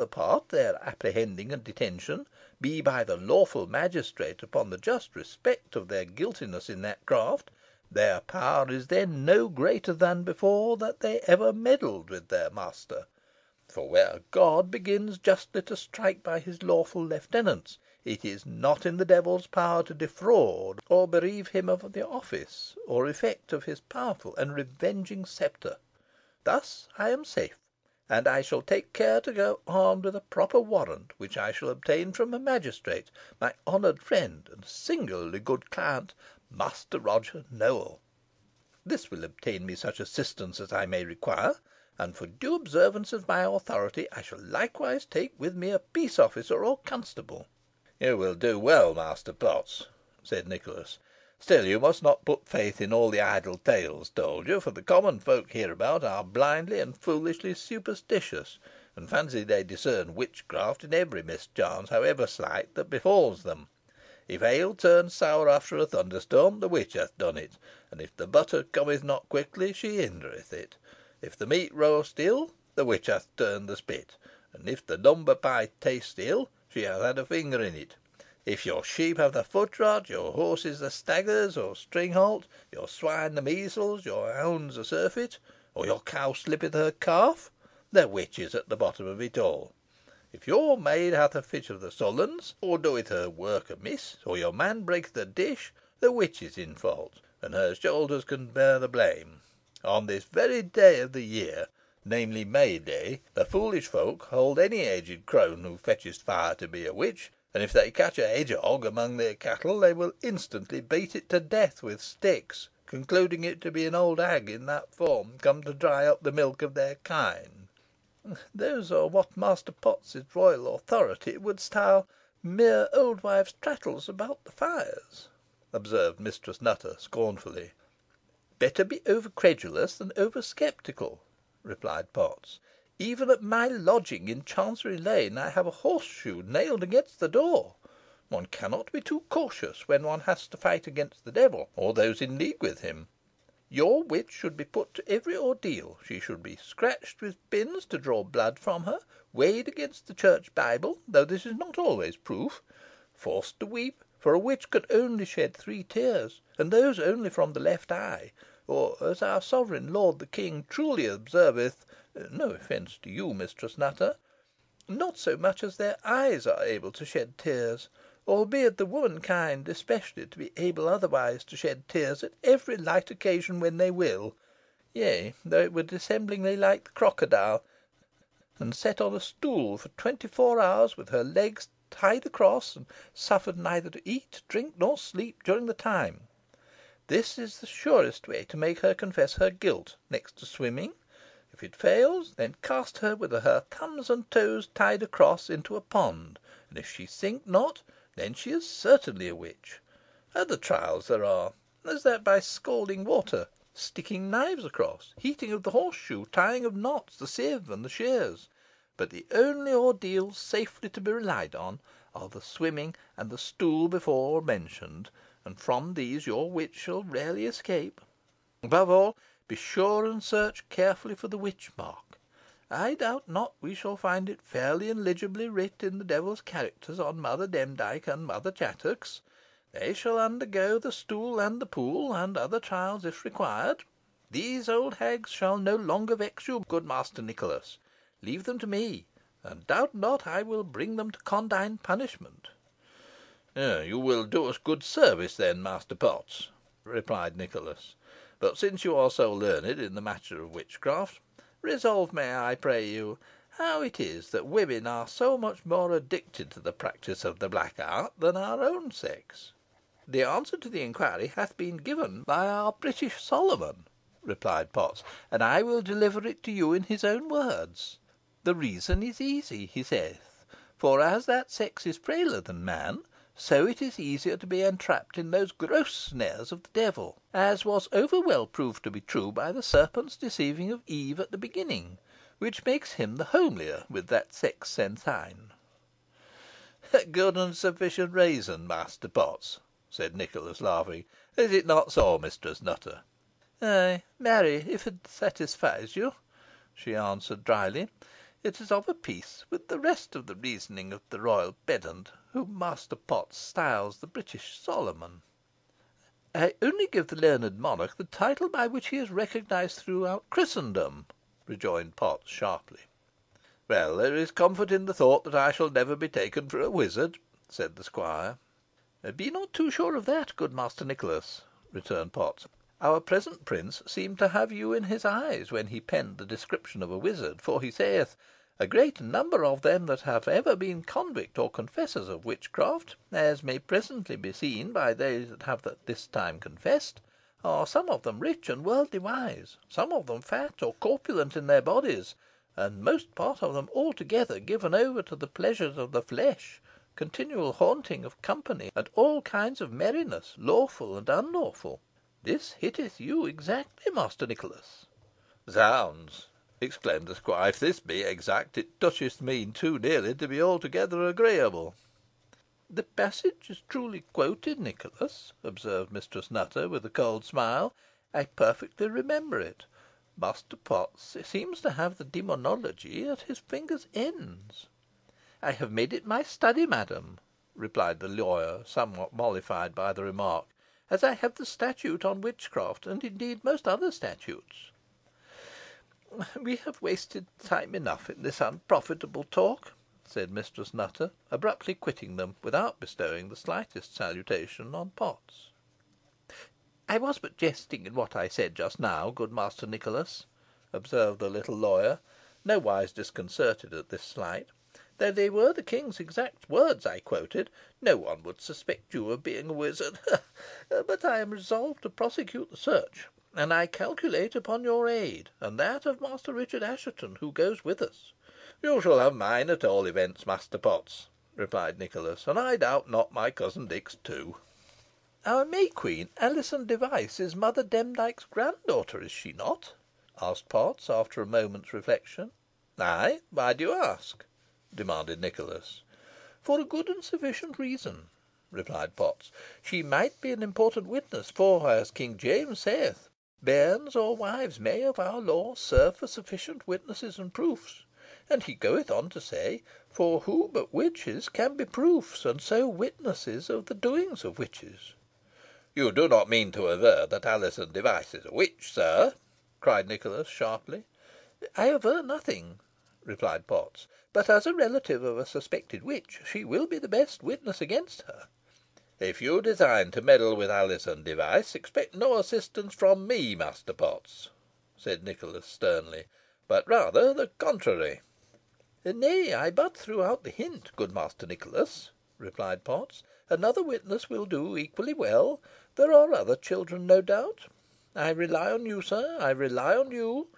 part their apprehending and detention be by the lawful magistrate upon the just respect of their guiltiness in that craft, their power is then no greater than before that they ever meddled with their master. For where God begins justly to strike by his lawful lieutenants, it is not in the devil's power to defraud or bereave him of the office or effect of his powerful and revenging sceptre. Thus I am safe, and I shall take care to go armed with a proper warrant, which I shall obtain from a magistrate, my honoured friend and singularly good client, Master Roger Nowell. This will obtain me such assistance as I may require, and for due observance of my authority I shall likewise take with me a peace officer or constable." "You will do well, Master Potts," said Nicholas. "Still you must not put faith in all the idle tales told you, for the common folk hereabout are blindly and foolishly superstitious, and fancy they discern witchcraft in every mischance, however slight, that befalls them. If ale turns sour after a thunderstorm, the witch hath done it, and if the butter cometh not quickly, she hindereth it. If the meat roast ill, the witch hath turned the spit, and if the number pie taste ill, she hath had a finger in it. If your sheep have the foot rot, your horses the staggers or string halt, your swine the measles, your hounds the surfeit, or your cow slippeth her calf, the witch is at the bottom of it all. If your maid hath a fit of the sullens, or doeth her work amiss, or your man breaketh a dish, the witch is in fault, and her shoulders can bear the blame. On this very day of the year, namely May Day, the foolish folk hold any aged crone who fetches fire to be a witch, and if they catch a hedgehog among their cattle, they will instantly beat it to death with sticks, concluding it to be an old hag in that form, come to dry up the milk of their kine." "Those are what Master Potts's royal authority would style mere old wives' tattles about the fires," observed Mistress Nutter, scornfully. "Better be over credulous than over sceptical," replied Potts. "Even at my lodging in Chancery Lane I have a horseshoe nailed against the door. One cannot be too cautious when one has to fight against the devil, or those in league with him. Your witch should be put to every ordeal. She should be scratched with pins to draw blood from her, weighed against the Church Bible, though this is not always proof, forced to weep, for a witch can only shed 3 tears, and those only from the left eye, or, as our sovereign lord the king truly observeth no offence to you, Mistress Nutter not so much as their eyes are able to shed tears, albeit the womankind especially to be able otherwise to shed tears at every light occasion when they will, yea, though it were dissemblingly like the crocodile, and set on a stool for 24 hours with her legs tied across, and suffered neither to eat, drink, nor sleep during the time. This is the surest way to make her confess her guilt, next to swimming. If it fails, then cast her with her thumbs and toes tied across into a pond, and if she sink not, then she is certainly a witch. Other trials there are, as that by scalding water, sticking knives across, heating of the horseshoe, tying of knots, the sieve, and the shears; but the only ordeals safely to be relied on are the swimming and the stool before mentioned, and from these your witch shall rarely escape. Above all, be sure and search carefully for the witch mark. I doubt not we shall find it fairly and legibly writ in the devil's characters on Mother Demdike and Mother Chattox. They shall undergo the stool and the pool, and other trials if required. These old hags shall no longer vex you, good Master Nicholas. Leave them to me, and doubt not I will bring them to condign punishment." "You will do us good service, then, Master Potts," replied Nicholas. "But since you are so learned in the matter of witchcraft, resolve me, I pray you, how it is that women are so much more addicted to the practice of the black art than our own sex?" "The answer to the inquiry hath been given by our British Solomon," replied Potts, "and I will deliver it to you in his own words. 'The reason is easy,' he saith, 'for as that sex is frailer than man, so it is easier to be entrapped in those gross snares of the devil, as was over well proved to be true by the serpent's deceiving of Eve at the beginning, which makes him the homelier with that sex sensine.'" "Good and sufficient reason, Master Potts," said Nicholas, laughing. "Is it not so, Mistress Nutter?" "Ay, marry, if it satisfies you," she answered, drily. It is of a piece with the rest of the reasoning of the royal pedant, whom Master Potts styles the British Solomon." "I only give the learned monarch the title by which he is recognised throughout Christendom," rejoined Potts, sharply. "Well, there is comfort in the thought that I shall never be taken for a wizard," said the squire. "Be not too sure of that, good Master Nicholas," returned Potts. "Our present prince seemed to have you in his eyes when he penned the description of a wizard, for he saith, 'A great number of them that have ever been convict or confessors of witchcraft, as may presently be seen by they that have this time confessed, are some of them rich and worldly wise, some of them fat or corpulent in their bodies, and most part of them altogether given over to the pleasures of the flesh, continual haunting of company, and all kinds of merriness, lawful and unlawful.' This hitteth you exactly, Master Nicholas." "Zounds!" exclaimed the squire, "if this be exact, it toucheth me too nearly to be altogether agreeable." "The passage is truly quoted, Nicholas," observed Mistress Nutter, with a cold smile. "I perfectly remember it. Master Potts seems to have the demonology at his fingers' ends." "I have made it my study, madam," replied the lawyer, somewhat mollified by the remark, "as I have the statute on witchcraft, and indeed most other statutes." "We have wasted time enough in this unprofitable talk," said Mistress Nutter, abruptly quitting them, without bestowing the slightest salutation on Potts. "I was but jesting in what I said just now, good Master Nicholas," observed the little lawyer, nowise disconcerted at this slight. "Though they were the king's exact words I quoted, no one would suspect you of being a wizard. But I am resolved to prosecute the search, and I calculate upon your aid, and that of Master Richard Assheton, who goes with us." "You shall have mine, at all events, Master Potts," replied Nicholas, "and I doubt not my cousin Dick's too." "Our May Queen, Alizon Device, is Mother Demdike's granddaughter, is she not?" asked Potts, after a moment's reflection. "Ay, why do you ask?" demanded Nicholas. "For a good and sufficient reason," replied Potts. "She might be an important witness, for, as King James saith, 'Bairns or wives may, of our law, serve for sufficient witnesses and proofs.' And he goeth on to say, 'For who but witches can be proofs, and so witnesses of the doings of witches?'" "You do not mean to aver that Alizon Device is a witch, sir?" cried Nicholas, sharply. "I aver nothing," replied Potts; "but as a relative of a suspected witch, she will be the best witness against her." "If you design to meddle with Alizon Device, expect no assistance from me, Master Potts," said Nicholas, sternly, "but rather the contrary." "Nay, I but threw out the hint, good Master Nicholas," replied Potts. "Another witness will do equally well. There are other children, no doubt. I rely on you, sir I rely on you.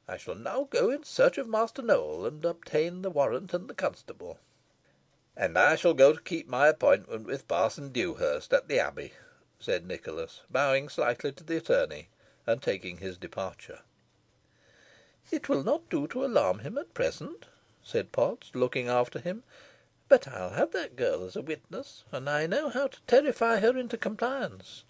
I shall now go in search of Master Nowell, and obtain the warrant and the constable." "And I shall go to keep my appointment with Parson Dewhurst at the Abbey," said Nicholas, bowing slightly to the attorney, and taking his departure. "It will not do to alarm him at present," said Potts, looking after him. "But I'll have that girl as a witness, and I know how to terrify her into compliance.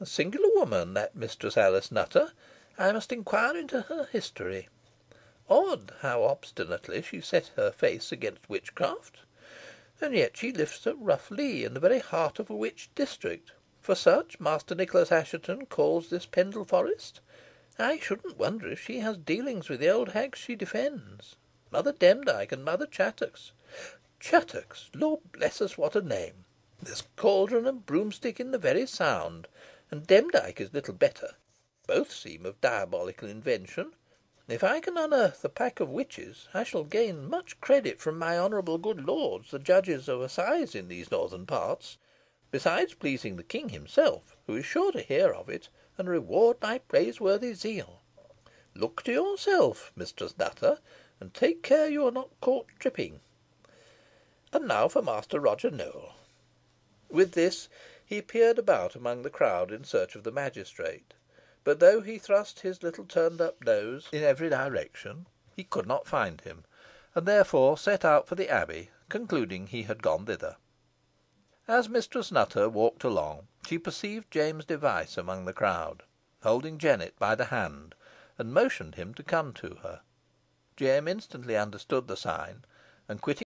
A singular woman, that Mistress Alice Nutter. I must inquire into her history. Odd how obstinately she set her face against witchcraft. And yet she lives at Rough Lee, in the very heart of a witch district, for such Master Nicholas Assheton calls this Pendle Forest. I shouldn't wonder if she has dealings with the old hags she defends, Mother Demdike and Mother Chattox. Chattox! Lord bless us, what a name! There's cauldron and broomstick in the very sound, and Demdike is little better. Both seem of diabolical invention. If I can unearth a pack of witches, I shall gain much credit from my honourable good lords, the judges of assize in these northern parts, besides pleasing the king himself, who is sure to hear of it, and reward my praiseworthy zeal. Look to yourself, Mistress Nutter, and take care you are not caught tripping. And now for Master Roger Nowell." With this he peered about among the crowd in search of the magistrate, but though he thrust his little turned up nose in every direction, he could not find him, and therefore set out for the Abbey, concluding he had gone thither. As Mistress Nutter walked along, she perceived James Device among the crowd, holding Jennet by the hand, and motioned him to come to her. Jem instantly understood the sign, and quitting.